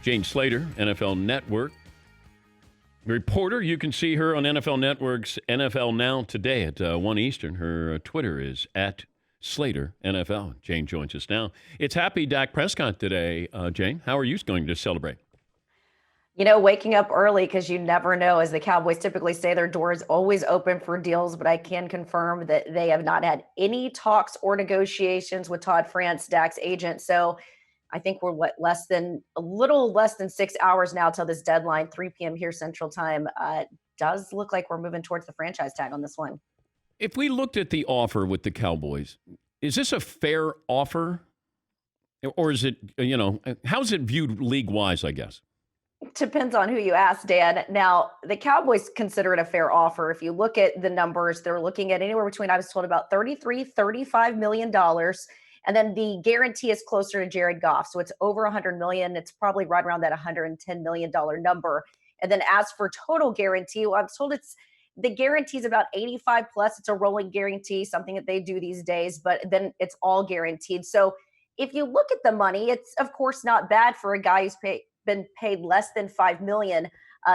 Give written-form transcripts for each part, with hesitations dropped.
Jane Slater, NFL Network reporter. You can see her on NFL Network's NFL Now today at 1 Eastern. Her Twitter is at Slater NFL. Jane joins us now. It's Happy Dak Prescott today, Jane. How are you going to celebrate? You know, waking up early because you never know. As the Cowboys typically say, their door is always open for deals, but I can confirm that they have not had any talks or negotiations with Todd France, Dak's agent. So I think we're a little less than 6 hours now till this deadline, 3 p.m. here Central Time. Does look like we're moving towards the franchise tag on this one. If we looked at the offer with the Cowboys, is this a fair offer? Or is it, how's it viewed league-wise, I guess? Depends on who you ask, Dan. Now, the Cowboys consider it a fair offer. If you look at the numbers, they're looking at anywhere between, I was told, about $35 million. And then the guarantee is closer to Jared Goff. So it's over $100 million. It's probably right around that $110 million number. And then as for total guarantee, well, I'm told the guarantee is about 85 plus. It's a rolling guarantee, something that they do these days, but then it's all guaranteed. So if you look at the money, it's of course not bad for a guy who's been paid less than $5 million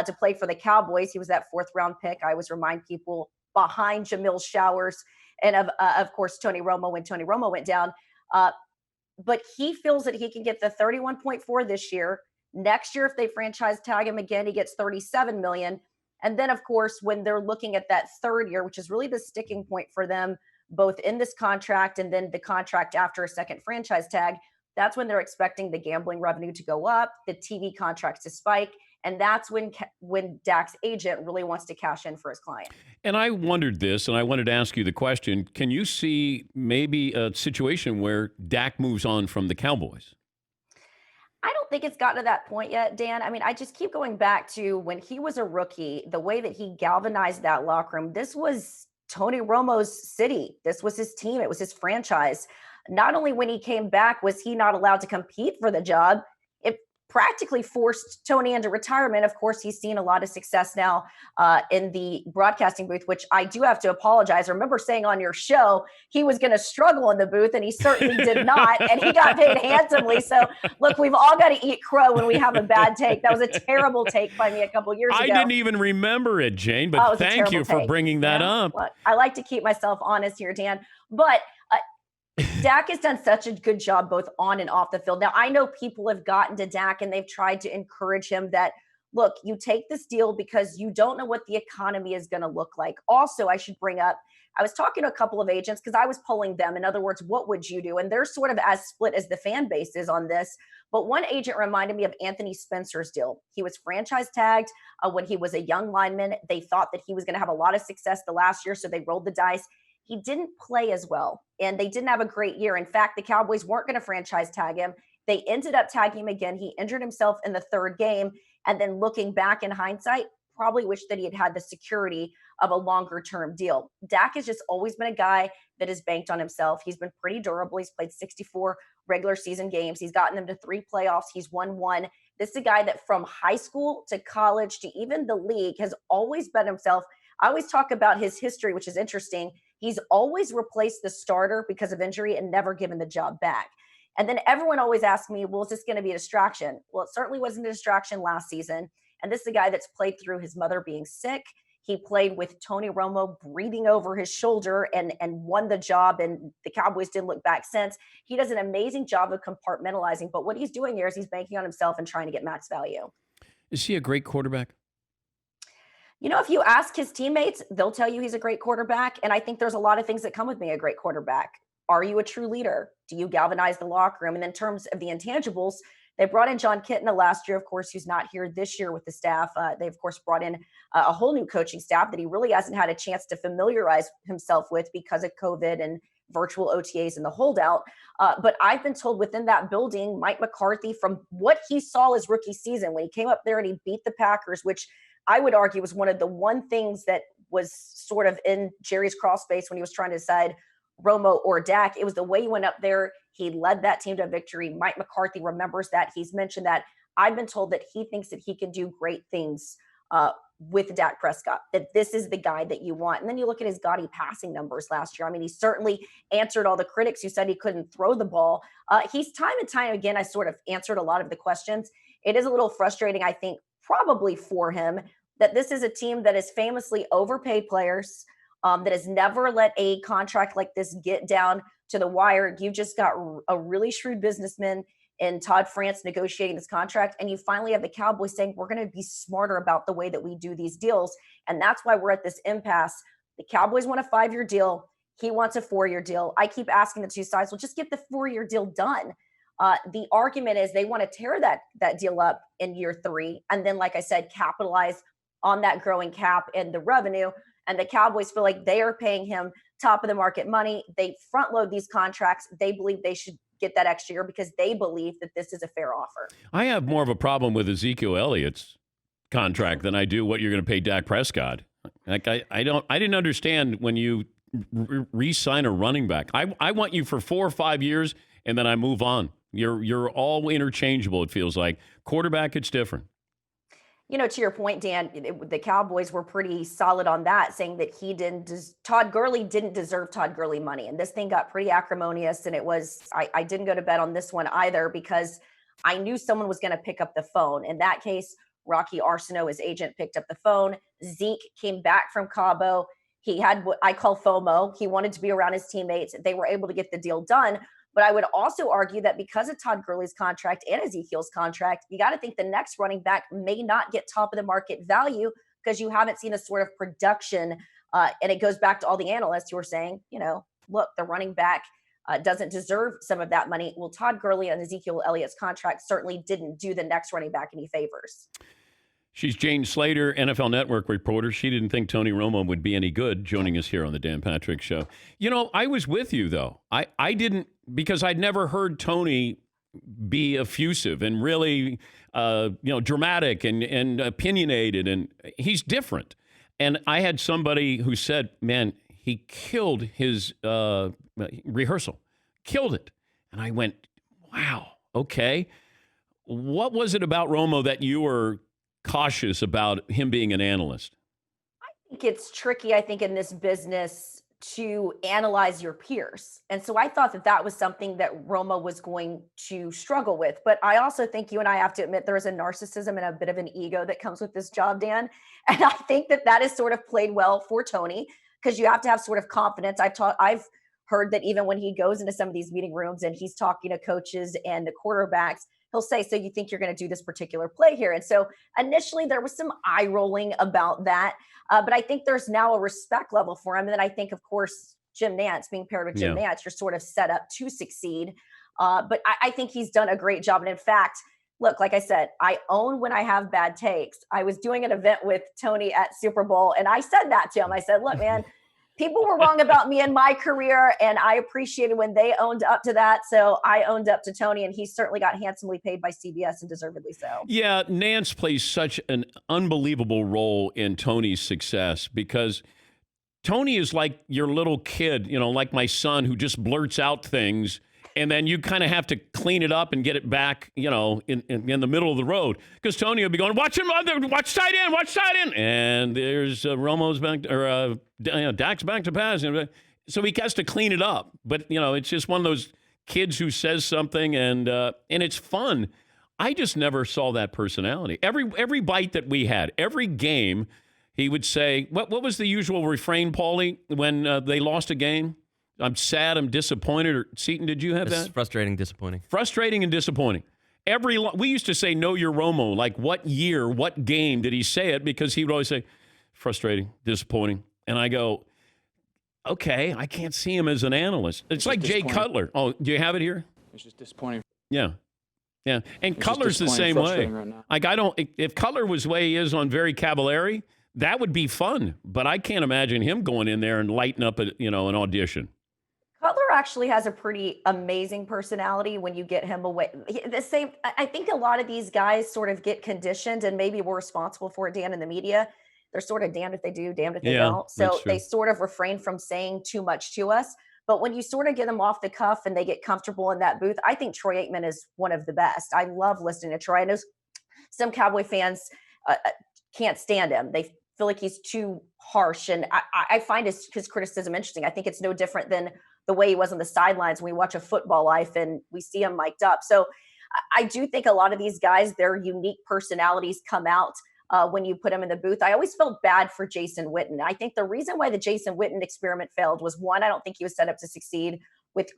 to play for the Cowboys. He was that 4th round pick. I always remind people, behind Jamil Showers and of course Tony Romo when Tony Romo went down. But he feels that he can get the 31.4 this year. Next year, if they franchise tag him again, he gets 37 million. And then, of course, when they're looking at that third year, which is really the sticking point for them, both in this contract and then the contract after a second franchise tag, that's when they're expecting the gambling revenue to go up, the TV contracts to spike. And that's when Dak's agent really wants to cash in for his client. And I wondered this, and I wanted to ask you the question. Can you see maybe a situation where Dak moves on from the Cowboys? I don't think it's gotten to that point yet, Dan. I mean, I just keep going back to when he was a rookie, the way that he galvanized that locker room. This was Tony Romo's city. This was his team. It was his franchise. Not only when he came back was he not allowed to compete for the job, it practically forced Tony into retirement. Of course, he's seen a lot of success now in the broadcasting booth, which I do have to apologize. I remember saying on your show he was going to struggle in the booth, and he certainly did not, and he got paid handsomely. So, look, we've all got to eat crow when we have a bad take. That was a terrible take by me a couple years ago. I didn't even remember it, Jane, but thank you for bringing that up. Look, I like to keep myself honest here, Dan, but Dak has done such a good job both on and off the field. Now, I know people have gotten to Dak and they've tried to encourage him that, look, you take this deal because you don't know what the economy is going to look like. Also, I should bring up, I was talking to a couple of agents because I was polling them. In other words, what would you do? And they're sort of as split as the fan base is on this. But one agent reminded me of Anthony Spencer's deal. He was franchise tagged when he was a young lineman. They thought that he was going to have a lot of success the last year, so they rolled the dice. He didn't play as well, and they didn't have a great year. In fact, the Cowboys weren't going to franchise tag him. They ended up tagging him again. He injured himself in the third game, and then looking back in hindsight, probably wished that he had had the security of a longer-term deal. Dak has just always been a guy that has banked on himself. He's been pretty durable. He's played 64 regular season games. He's gotten them to 3 playoffs. He's won 1. This is a guy that from high school to college to even the league has always bet himself. I always talk about his history, which is interesting. He's always replaced the starter because of injury and never given the job back. And then everyone always asks me, well, is this going to be a distraction? Well, it certainly wasn't a distraction last season. And this is a guy that's played through his mother being sick. He played with Tony Romo breathing over his shoulder and won the job. And the Cowboys didn't look back since. He does an amazing job of compartmentalizing. But what he's doing here is he's banking on himself and trying to get max value. Is he a great quarterback? You know, if you ask his teammates, they'll tell you he's a great quarterback. And I think there's a lot of things that come with being a great quarterback. Are you a true leader? Do you galvanize the locker room? And in terms of the intangibles, they brought in John Kitna last year, of course, who's not here this year with the staff. They, of course, brought in a whole new coaching staff that he really hasn't had a chance to familiarize himself with because of COVID and virtual OTAs and the holdout. But I've been told within that building, Mike McCarthy, from what he saw his rookie season, when he came up there and he beat the Packers, which I would argue was one of the one things that was sort of in Jerry's crawl space when he was trying to decide Romo or Dak. It was the way he went up there. He led that team to victory. Mike McCarthy remembers that. He's mentioned that. I've been told that he thinks that he can do great things with Dak Prescott, that this is the guy that you want. And then you look at his gaudy passing numbers last year. I mean, he certainly answered all the critics who said he couldn't throw the ball. He's time and time again, I sort of answered a lot of the questions. it is a little frustrating, I think, probably for him, that this is a team that has famously overpaid players, that has never let a contract like this get down to the wire. You just got a really shrewd businessman in Todd France negotiating this contract, and you finally have the Cowboys saying, we're going to be smarter about the way that we do these deals. And that's why we're at this impasse. The Cowboys want a 5-year deal. He wants a 4-year deal. I keep asking the two sides, well, just get the 4-year deal done. The argument is they want to tear that deal up in year 3, and then, like I said, capitalize on that growing cap and the revenue. And the Cowboys feel like they are paying him top of the market money. They front load these contracts. They believe they should get that extra year because they believe that this is a fair offer. I have more of a problem with Ezekiel Elliott's contract than I do what you're going to pay Dak Prescott. Like I didn't understand when you re-sign a running back. I want you for 4 or 5 years and then I move on. You're all interchangeable, it feels like. Quarterback, it's different. To your point, Dan, the Cowboys were pretty solid on that, saying that Todd Gurley didn't deserve Todd Gurley money. And this thing got pretty acrimonious. And I didn't go to bed on this one either because I knew someone was going to pick up the phone. In that case, Rocky Arsenault, his agent, picked up the phone. Zeke came back from Cabo. He had what I call FOMO. He wanted to be around his teammates. They were able to get the deal done. But I would also argue that because of Todd Gurley's contract and Ezekiel's contract, you got to think the next running back may not get top of the market value because you haven't seen a sort of production. And it goes back to all the analysts who are saying, look, the running back doesn't deserve some of that money. Well, Todd Gurley and Ezekiel Elliott's contract certainly didn't do the next running back any favors. She's Jane Slater, NFL Network reporter. She didn't think Tony Romo would be any good joining us here on the Dan Patrick Show. I was with you, though. I didn't, because I'd never heard Tony be effusive and really, dramatic and opinionated, and he's different. And I had somebody who said, man, he killed his rehearsal, killed it. And I went, wow, okay. What was it about Romo that you were cautious about him being an analyst? I think it's tricky, in this business to analyze your peers. And so I thought that was something that Romo was going to struggle with. But I also think you and I have to admit there is a narcissism and a bit of an ego that comes with this job, Dan. And I think that is sort of played well for Tony because you have to have sort of confidence. I've heard that even when he goes into some of these meeting rooms and he's talking to coaches and the quarterbacks, he'll say, so you think you're going to do this particular play here? And so initially there was some eye rolling about that. But I think there's now a respect level for him. And then I think, of course, Jim Nantz, being paired with Jim Nantz, you're sort of set up to succeed. But I think he's done a great job. And in fact, look, like I said, I own when I have bad takes. I was doing an event with Tony at Super Bowl, and I said that to him. I said, look, man, people were wrong about me in my career, and I appreciated when they owned up to that. So I owned up to Tony, and he certainly got handsomely paid by CBS, and deservedly so. Yeah, Nance plays such an unbelievable role in Tony's success because Tony is like your little kid, like my son who just blurts out things, and then you kind of have to clean it up and get it back, in the middle of the road. Because Tony will be going, watch tight end, and there's Romo's back, or Daks back to pass. So he has to clean it up. But, it's just one of those kids who says something, and it's fun. I just never saw that personality. Every bite that we had, every game, he would say, what was the usual refrain, Paulie, when they lost a game? I'm sad, I'm disappointed. Or Seton, did you have that? Frustrating, disappointing. Frustrating and disappointing. We used to say, know your Romo. Like, what year, what game did he say it? Because he would always say, frustrating, disappointing. And I go, okay, I can't see him as an analyst. It's like Jay Cutler. Oh, do you have it here? It's just disappointing. Yeah. Yeah. And Cutler's the same way. Right now. Like, if Cutler was the way he is on Very Cavallari, that would be fun. But I can't imagine him going in there and lighting up an audition. Cutler actually has a pretty amazing personality when you get him away. I think a lot of these guys sort of get conditioned, and maybe we're responsible for it, Dan, in the media. They're sort of damned if they do, damned if they don't. So they sort of refrain from saying too much to us. But when you sort of get them off the cuff and they get comfortable in that booth, I think Troy Aikman is one of the best. I love listening to Troy. I know some Cowboy fans can't stand him. They feel like he's too harsh. And I find his criticism interesting. I think it's no different than the way he was on the sidelines when we watch A Football Life and we see him mic'd up. So I do think a lot of these guys, their unique personalities come out when you put them in the booth. I always felt bad for Jason Witten. I think the reason why the Jason Witten experiment failed was, one, I don't think he was set up to succeed with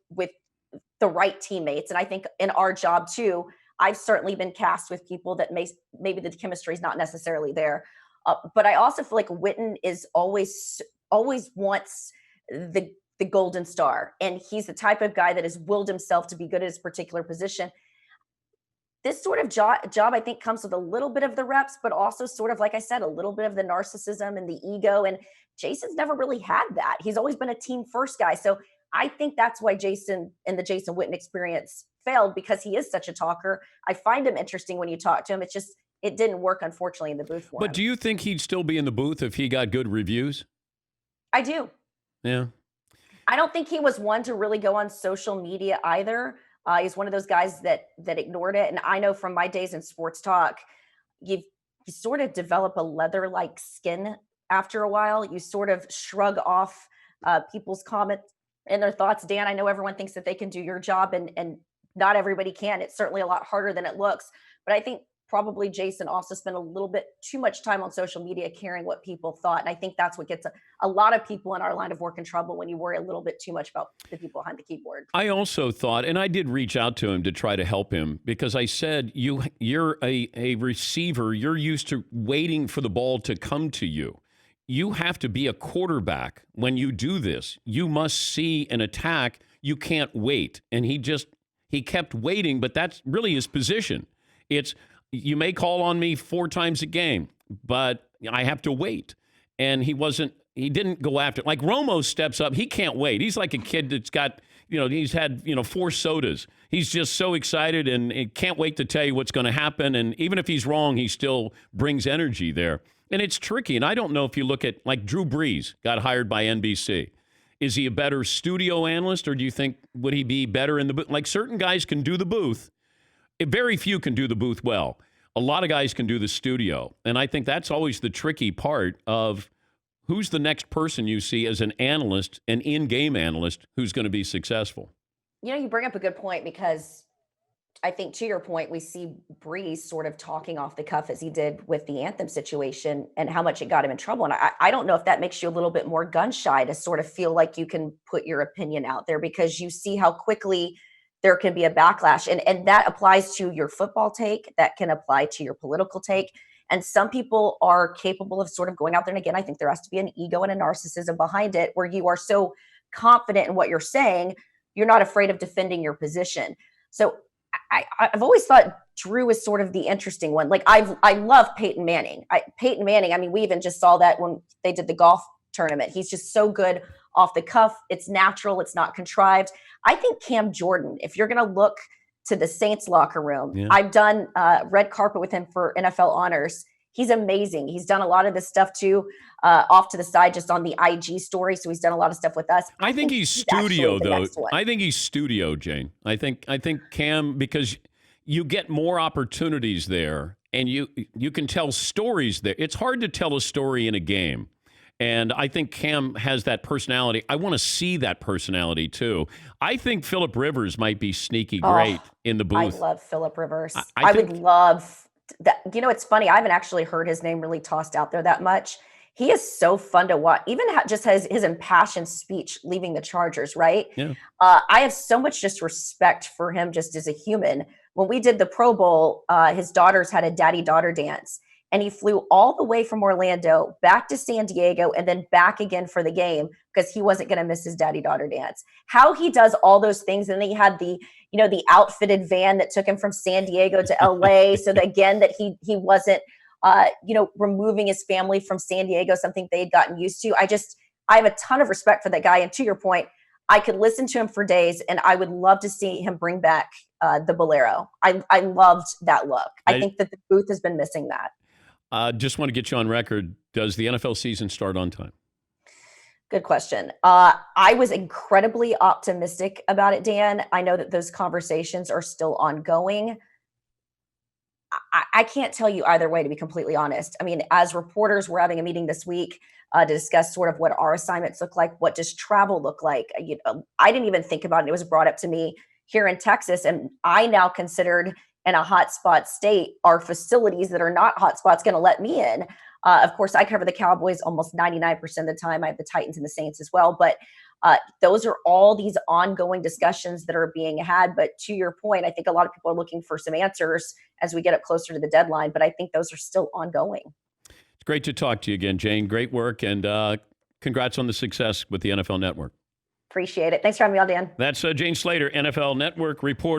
the right teammates. And I think in our job too, I've certainly been cast with people that maybe the chemistry is not necessarily there. But I also feel like Witten is always wants the golden star, and he's the type of guy that has willed himself to be good at his particular position. This sort of job, I think, comes with a little bit of the reps, but also sort of, like I said, a little bit of the narcissism and the ego. And Jason's never really had that. He's always been a team first guy. So I think that's why Jason and the Jason Witten experience failed, because he is such a talker. I find him interesting when you talk to him. It didn't work, unfortunately, in the booth for him. But do you think he'd still be in the booth if he got good reviews? I do. Yeah. I don't think he was one to really go on social media either. He's one of those guys that ignored it. And I know from my days in sports talk, you sort of develop a leather-like skin after a while. You sort of shrug off people's comments and their thoughts. Dan, I know everyone thinks that they can do your job, and not everybody can. It's certainly a lot harder than it looks. But I think probably Jason also spent a little bit too much time on social media caring what people thought. And I think that's what gets a lot of people in our line of work in trouble, when you worry a little bit too much about the people behind the keyboard. I also thought, and I did reach out to him to try to help him, because I said, you're a receiver. You're used to waiting for the ball to come to you. You have to be a quarterback when you do this. You must see an attack. You can't wait. And he kept waiting, but that's really his position. You may call on me 4 times a game, but I have to wait. And he didn't go after it. Like Romo steps up. He can't wait. He's like a kid that's got, he's had, 4 sodas. He's just so excited and can't wait to tell you what's going to happen. And even if he's wrong, he still brings energy there. And it's tricky. And I don't know if you look at, like, Drew Brees got hired by NBC. Is he a better studio analyst, or do you think would he be better in the booth? Like, certain guys can do the booth. Very few can do the booth well. A lot of guys can do the studio. And I think that's always the tricky part of who's the next person you see as an analyst, an in-game analyst, who's going to be successful. You bring up a good point, because I think, to your point, we see Breeze sort of talking off the cuff as he did with the Anthem situation and how much it got him in trouble. And I don't know if that makes you a little bit more gun shy to sort of feel like you can put your opinion out there, because you see how quickly there can be a backlash. And that applies to your football take. That can apply to your political take. And some people are capable of sort of going out there. And again, I think there has to be an ego and a narcissism behind it, where you are so confident in what you're saying, you're not afraid of defending your position. So I've always thought Drew is sort of the interesting one. Like, I love Peyton Manning. Peyton Manning, I mean, we even just saw that when they did the golf tournament. He's just so good off the cuff. It's natural. It's not contrived. I think Cam Jordan, if you're going to look to the Saints locker room, yeah. I've done red carpet with him for NFL honors. He's amazing. He's done a lot of this stuff too, off to the side, just on the IG story. So he's done a lot of stuff with us. I think he's studio, though. I think he's studio, Jane. I think Cam, because you get more opportunities there, and you can tell stories there. It's hard to tell a story in a game. And I think Cam has that personality. I want to see that personality, too. I think Phillip Rivers might be sneaky great in the booth. I love Phillip Rivers. I would love that. It's funny. I haven't actually heard his name really tossed out there that much. He is so fun to watch. Even just has his impassioned speech leaving the Chargers, right? Yeah. I have so much just respect for him just as a human. When we did the Pro Bowl, his daughters had a daddy-daughter dance. And he flew all the way from Orlando back to San Diego and then back again for the game, because he wasn't going to miss his daddy-daughter dance. How he does all those things. And then he had the outfitted van that took him from San Diego to LA. So that, again, that he wasn't, removing his family from San Diego, something they had gotten used to. I have a ton of respect for that guy. And to your point, I could listen to him for days, and I would love to see him bring back the Bolero. I loved that look. I think that the booth has been missing that. Just want to get you on record. Does the NFL season start on time? Good question. I was incredibly optimistic about it, Dan. I know that those conversations are still ongoing. I can't tell you either way, to be completely honest. I mean, as reporters, we're having a meeting this week to discuss sort of what our assignments look like. What does travel look like? I didn't even think about it. It was brought up to me. here in Texas, and I now considered in a hotspot state, are facilities that are not hotspots going to let me in? Of course, I cover the Cowboys almost 99% of the time. I have the Titans and the Saints as well. But those are all these ongoing discussions that are being had. But to your point, I think a lot of people are looking for some answers as we get up closer to the deadline. But I think those are still ongoing. It's great to talk to you again, Jane. Great work. And congrats on the success with the NFL Network. Appreciate it. Thanks for having me on, Dan. That's Jane Slater, NFL Network reporter.